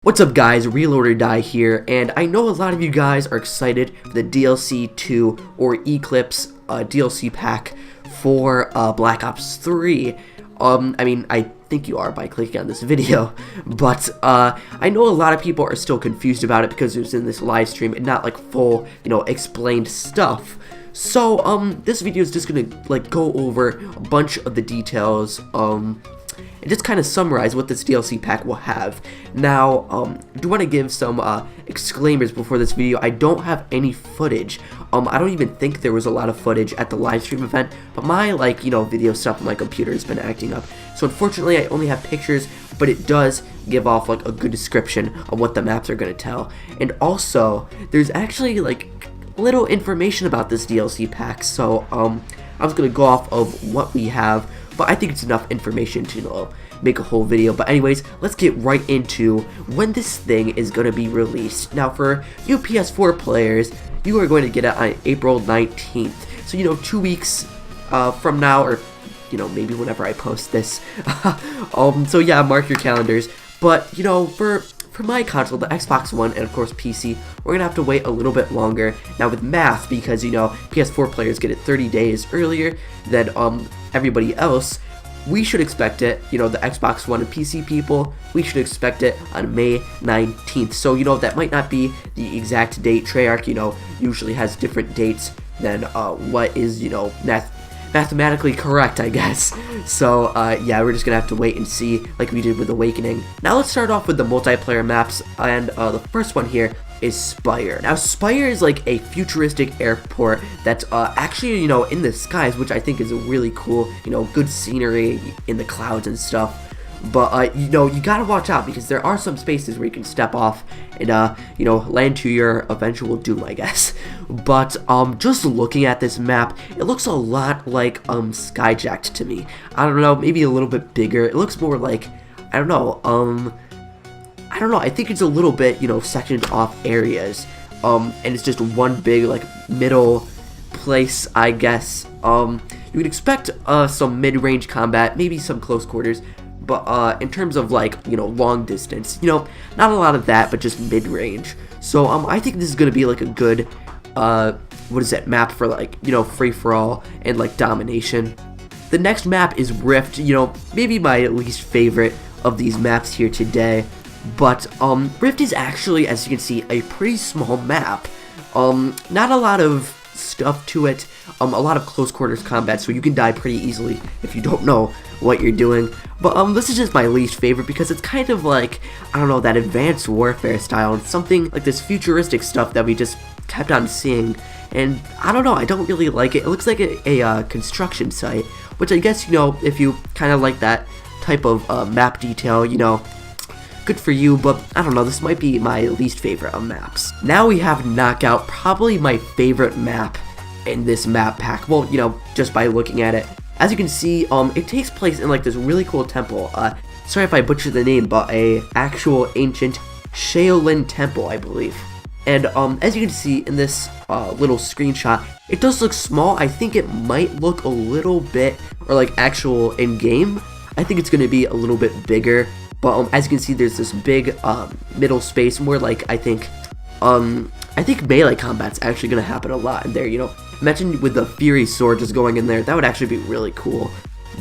What's up guys, Real or Die here, and I know a lot of you guys are excited for the DLC 2 or Eclipse DLC pack for Black Ops 3. I think you are by clicking on this video, but I know a lot of people are still confused about it because it was in this live stream and not like full, explained stuff. So, this video is just gonna go over a bunch of the details, and just kind of summarize what this DLC pack will have. Now, I do want to give some exclaimers before this video. I don't have any footage. I don't even think there was a lot of footage at the live stream event, but my video stuff on my computer has been acting up. So unfortunately, I only have pictures, but it does give off a good description of what the maps are going to tell. And also, there's actually little information about this DLC pack. So I'm just going to go off of what we have. But I think it's enough information to make a whole video. But anyways, let's get right into when this thing is going to be released. Now, for you PS4 players, you are going to get it on April 19th. So, 2 weeks from now, or, maybe whenever I post this. So, yeah, mark your calendars. But, for my console, the Xbox One, and of course PC, we're going to have to wait a little bit longer. Now, with math, because, PS4 players get it 30 days earlier than everybody else, we should expect it, the Xbox One and PC people, we should expect it on May 19th. So, that might not be the exact date. Treyarch, usually has different dates than what is, mathematically correct, I guess. So, yeah, we're just gonna have to wait and see like we did with Awakening. Now, let's start off with the multiplayer maps, and the first one here is Spire. Now, Spire is like a futuristic airport that's actually, in the skies, which I think is a really cool, good scenery in the clouds and stuff. But, you gotta watch out because there are some spaces where you can step off and, land to your eventual doom, I guess. But, just looking at this map, it looks a lot like, Skyjacked to me. I don't know, maybe a little bit bigger. It looks more like, I don't know, I think it's a little bit, sectioned off areas, and it's just one big, middle place, I guess. You would expect, some mid-range combat, maybe some close quarters, but, in terms of, long distance, not a lot of that, but just mid-range. So, I think this is gonna be, a good, map for, free-for-all and, domination. The next map is Rift, maybe my least favorite of these maps here today. But, Rift is actually, as you can see, a pretty small map. Not a lot of stuff to it, a lot of close quarters combat, so you can die pretty easily if you don't know what you're doing. But, this is just my least favorite because it's kind of like, I don't know, that advanced warfare style, and something like this futuristic stuff that we just kept on seeing. And, I don't know, I don't really like it. It looks like a construction site, which I guess, if you kind of like that type of, map detail, good for you, but I don't know, this might be my least favorite of maps. Now we have Knockout, probably my favorite map in this map pack. Well, just by looking at it. As you can see, it takes place in this really cool temple. Sorry if I butchered the name, but a actual ancient Shaolin temple, I believe. And as you can see in this little screenshot, it does look small. I think it might look a little bit, or actual in-game. I think it's gonna be a little bit bigger. But as you can see, there's this big middle space, more I think melee combat's actually gonna happen a lot in there. Imagine with the Fury sword just going in there, that would actually be really cool.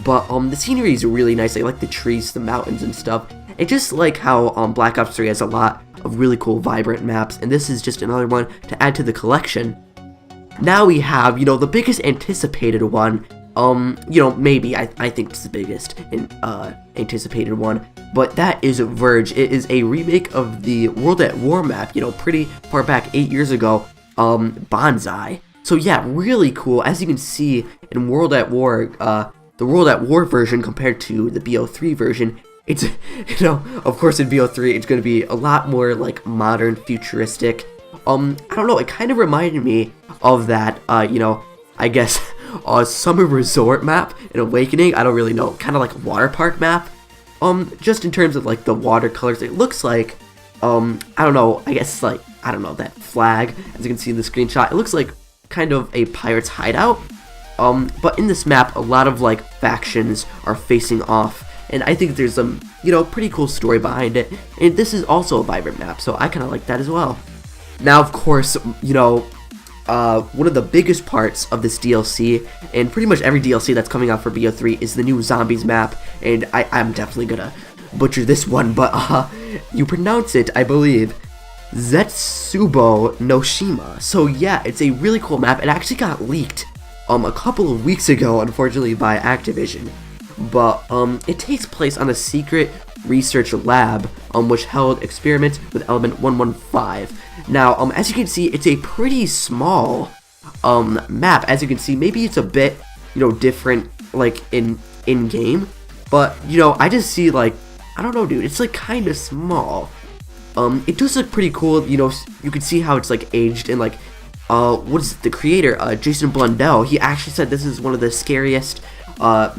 But the scenery is really nice. I like the trees, the mountains and stuff. It's just like how Black Ops 3 has a lot of really cool, vibrant maps, and this is just another one to add to the collection. Now we have, the biggest anticipated one. Maybe I think it's the biggest anticipated one, but that is Verge. It is a remake of the World at War map, pretty far back, 8 years ago, Bonsai. So yeah, really cool. As you can see in World at War, the World at War version compared to the BO3 version, it's, of course in BO3 it's going to be a lot more modern, futuristic. I don't know, it kind of reminded me of that, I guess, summer resort map in Awakening. I don't really know, kind of like a water park map. Just in terms of the watercolors, it looks like, I don't know, I guess I don't know, that flag, as you can see in the screenshot, it looks like kind of a pirate's hideout. But in this map, a lot of factions are facing off and I think there's some, you know, pretty cool story behind it, and this is also a vibrant map, so I kind of like that as well. Now, of course, you know, one of the biggest parts of this DLC, and pretty much every DLC that's coming out for BO3, is the new Zombies map, and I'm definitely gonna butcher this one, but you pronounce it, I believe, Zetsubo Noshima. So yeah, it's a really cool map. It actually got leaked a couple of weeks ago, unfortunately, by Activision, but it takes place on a secret research lab which held experiments with element 115. Now, as you can see, it's a pretty small map. As you can see, maybe it's a bit, you know, different like in game, but you know, I just see, like, I don't know, dude, it's like kind of small. It does look pretty cool. You know, you can see how it's like aged, and like what is it, the creator, Jason Blundell, he actually said this is one of the scariest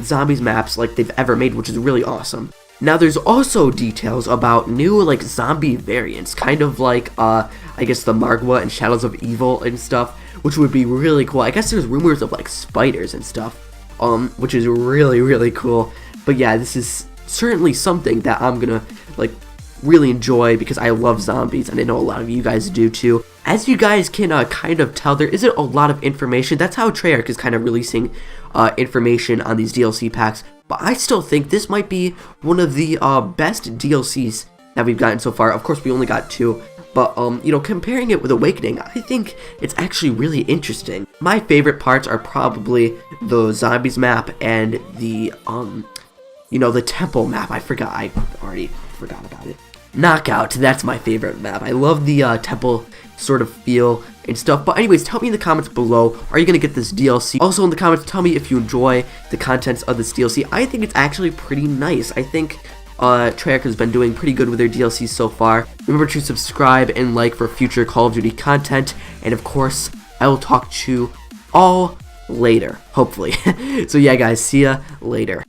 zombies maps like they've ever made, which is really awesome. Now, there's also details about new like zombie variants, kind of like I guess the Margwa and Shadows of Evil and stuff, which would be really cool. I guess there's rumors of like spiders and stuff, which is really cool. But yeah, this is certainly something that I'm gonna like really enjoy because I love zombies, and I know a lot of you guys do too. As you guys can kind of tell, there isn't a lot of information. That's how Treyarch is kind of releasing information on these DLC packs, but I still think this might be one of the best DLCs that we've gotten so far. Of course, we only got 2, but you know, comparing it with Awakening, I think it's actually really interesting. My favorite parts are probably the zombies map and the you know, the temple map. I already forgot about it. Knockout, that's my favorite map. I love the temple sort of feel and stuff. But anyways, tell me in the comments below, are you going to get this DLC? Also in the comments, tell me if you enjoy the contents of this DLC. I think it's actually pretty nice. I think Treyarch has been doing pretty good with their DLCs so far. Remember to subscribe and like for future Call of Duty content. And of course, I will talk to you all later, hopefully. So yeah, guys, see ya later.